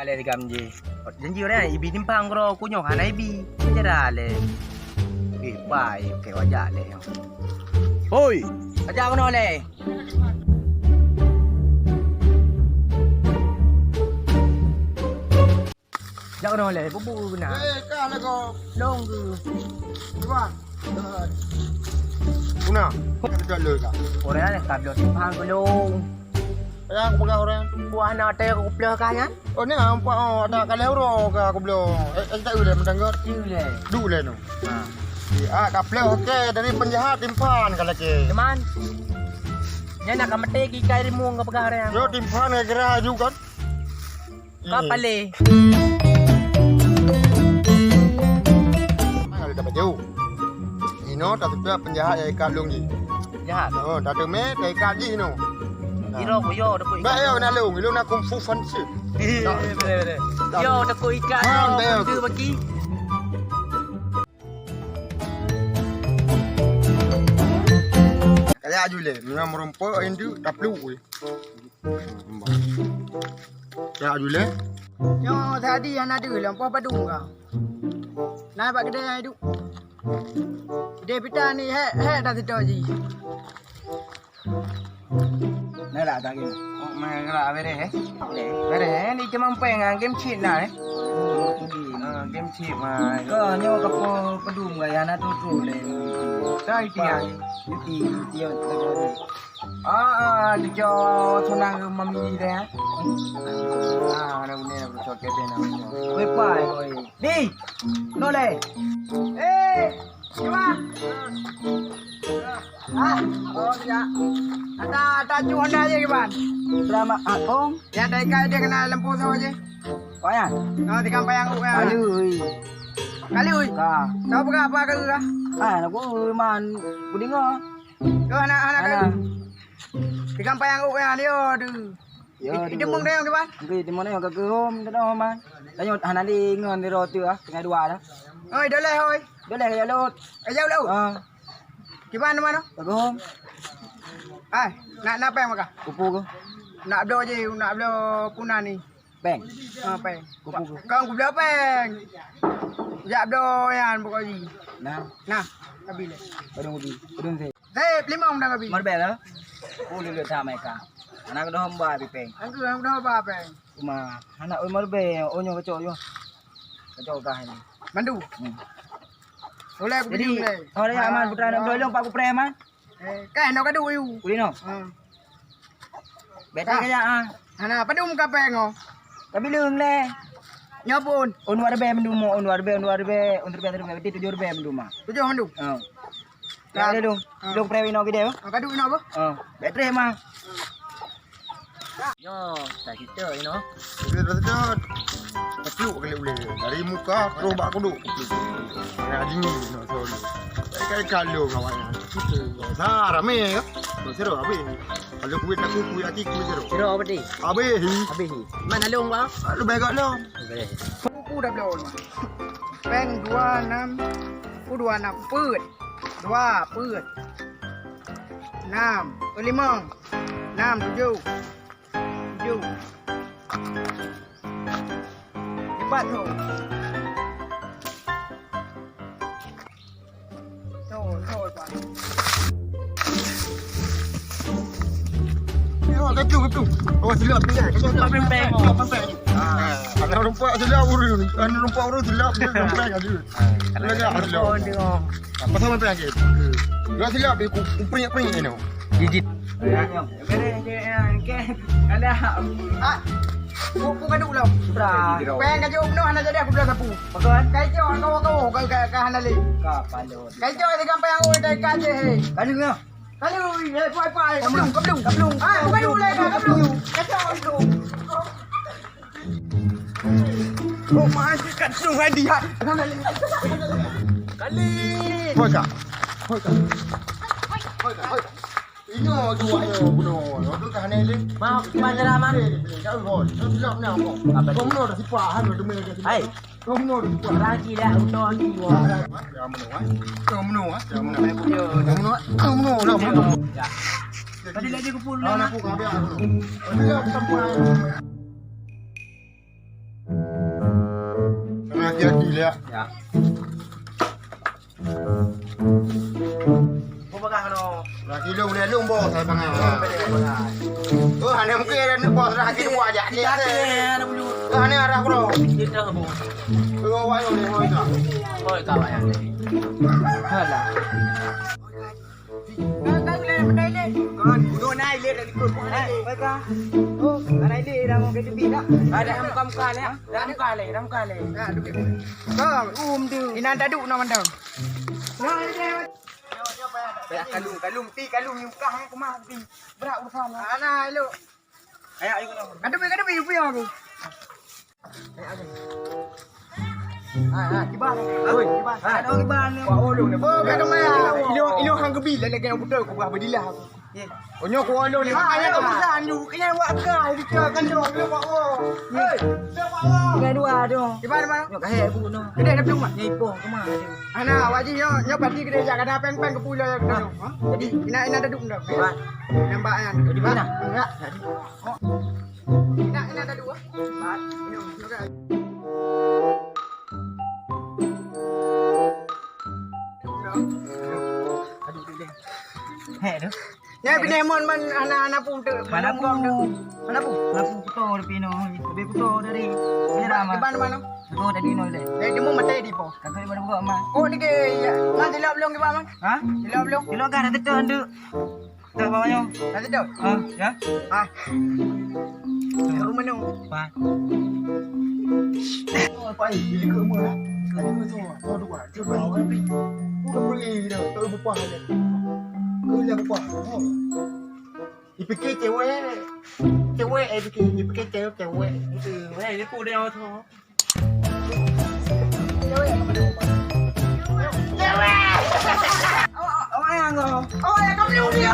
Ale gamji. Janji orang ibi timpang kro kunyo hana ibi. Jera ale. Bai ke wajah le. Hoi, ajak kono le. Ajak kono le, bubu na. Kan aku Long ke. Tuan. Kuna. Kita jalan ke? Orang ada kabel timpang belum. Yang aku pegang orang. Buah nak teh aku belah kan? Oh ni nampak ada kali euro ke aku belum. Tak boleh mendengar. Ile. Dulu no. Ha. Kapal okey dari penjahat timpan kalau ke. Teman. Nya nak kamete ki kai rimu ngap pegang orang. Yo timpan kira juga kan. Kapal le. Mana ada dapat jauh. Ino tak ada penjahat yang kalung ni. Jahat. Oh, tak ada me, tak kaji no. Iro ko yo dak ko Ba ikan. yo na lung, lu na kung fu fan si. Betul. Yo dak ko ikan. Tu bagi. Kaya ajule, memang merompo indu tak perlu we. Kaya ajule. Yo tadi yang ada lampau padung kau. Naik pak kedai hidup. Kedai pita ni he dah tidak ji. Nah dah tak game. Oh, main gerak bere eh. Bere ni cuma pengang game cheat nah eh. Game cheat mah. Kau nyo kapo pedung gaya na tu le. Sai dia. Dia tu. Dia senang mami dia. Ada ni aku cakap dia. Oi pai oi. Di. No le. Cuba. Oh tidak. Ada cuan aja kawan. Selamat Om. Ya dari kai dia kena lampu saja je. Kau ya? Oh di kampung yang aku ya. Kali ui. Ka. Kau apa ke kah? Aku man kudingo. Kau anak. Di kampung yang aku ya dia tu. Itu mung dia kawan. Okey, di mana yang ke home tu dah man. Tanya anak ni ngon di roti ah, tengah dua dah. Oi dah leh oi. Boleh ya lot. Jauh lau. Gimana mana? Ke home. Nak apa yang makan? Kupu ke? Nak belo je, nak belo punah ni. Beng. Peng. Kupu ke? Kau aku belo peng. Jak belo yang pokok ni. Nah, habis le. Badung ubi. Badung se. Limau dah habis. Mar bela. Uli le tha mai ka. Anak dah hamba bi peng. Aku dah apa peng. Uma anak oi mar be onyo kecok yo. Kecok ka ni. Mandu. Boleh aku Jadi, pergi. orang yang aman putra nak belong pak kupre man. Kan nak kadu you. Uli no. Beta kaya ah. Ana padum ka peng oh. Tapi lung le. Nyapun. On warbe mendumo on warbe beti 7 warbe menduma. Tujuh mandu. Ya ada dong. Dong prewi no video. Kadu ina apa? Baterai mah. Yo, tak kita you know. Kita peluk kali boleh. Dari muka terus bak kuduk. Nak dingin no sorry. Kai kalau kawan. Sa rame ya. Seru habis. Kalau kuit aku kuit hati kuit seru. Kira apa di? Habis. Habis ni. Mana long bang? Lu baik lah. Boleh. Buku dah belo. Peng 26. Ku 26 put. 2 put. 6, 5. 6 7. 7. Cepat tu. Thôi Pak. Betul. Oh silap ni. Pempeng. Kalau rumput silap urus. Kalau rumput urus silap dia pempeng ada. Kalau tak silap. Oh dia. Pasal pempeng lagi. Dia silap dia kupring-pring ni. Gigit. Ada Buku kadu lah. Sudah. Peng kaju penuh hana jadi aku belah sapu. Bagus. Kai jo kau ka hana le. Kapalon. Kai jo di kampung yang oi kai kaje he. Kali ni. Kali oi pai. Kablung. Kadu le kablung. Kajo itu. Oh masih kat sungai dia. Kali. Hoi ka. Ini dua yo bunuh. Itu kan ni. Mau bandar aman. Kau hoi. Silap ni apa? Kau menor dah siapa han tu mereka. Hai. Kau menor. Lagi dah untuk lagi. Kau menor. Ya. Tadi lagi kupul Nak aku kau biar aku. Silap sampai. hati-hati lah. Ya. Kau pegang kalau Lagi lu boleh lu bos saya panggil. Oh, hanya mungkin ada bos dah kita buat aja dia. ada bulu. Hanya ada bro. Kita bu. Oh, wayo ni wayo dah. Oh, kawan yang ni. Halah. Kau boleh benda ni. Kan, dulu naik le dari kau. Mereka. Oh, naik dia dah mau ke tepi dah. Ada muka le. Ada muka le. Ha, duduk. Kau tu. Ina daduk nak mandang. Nah, dia. Kalung ni buka hang kemah ti. Berat urusan lah. Ana elok. Ayo nak. Kadu pi aku. Kibar. Oi, kibar. Ada kibar ni. Wah, olong ni. Oh, kat mana? Ilo hang gebil lagi nak betul aku berdilah aku. Oh, nyok olong ni. Ayah kau pesan you. Kena buat kah? Dia kandung dia buat oh. Hei, dia buat oh. Tiga dua tu. Kibar mana? Nyok kahir aku no. Kedai dah belum ah? Nyipo kemah tu. Ana wajib yo pati kedai jak ada peng-peng ke pulau ya kedai. Ha? Jadi ina daduk dah. Buat. Nampak kan? Di mana? Enggak. Oh. Ina daduk ah. Buat. Aduh dia. Heh tu. Ya pinemon man anak-anak pun tu. Mana pun. Mana puto di pino. Lebih puto dari. Ini dah mah. Di mana? Puto tadi no le. Dia mau mati di po. Kau ni baru buka mah. Oh ni ke nanti lah belum ke mana? Ha? Tidak belum. Kilo kan ada tu andu. Tak bawanya. Nanti dah. Ha, ya. Ah. Rumah mana? Pa. Oh, apa ini? Bila ke rumah lah. Lagi tu. Oh, dua. Cuba awak ni. Udah beli dah. Tak berapa dah. Kau lihat apa? Oh. Dipikir cewek. Cewek dipikir cewek. Weh, ni pun dia tu. Awak yang kau. Awak yang kau belum dia.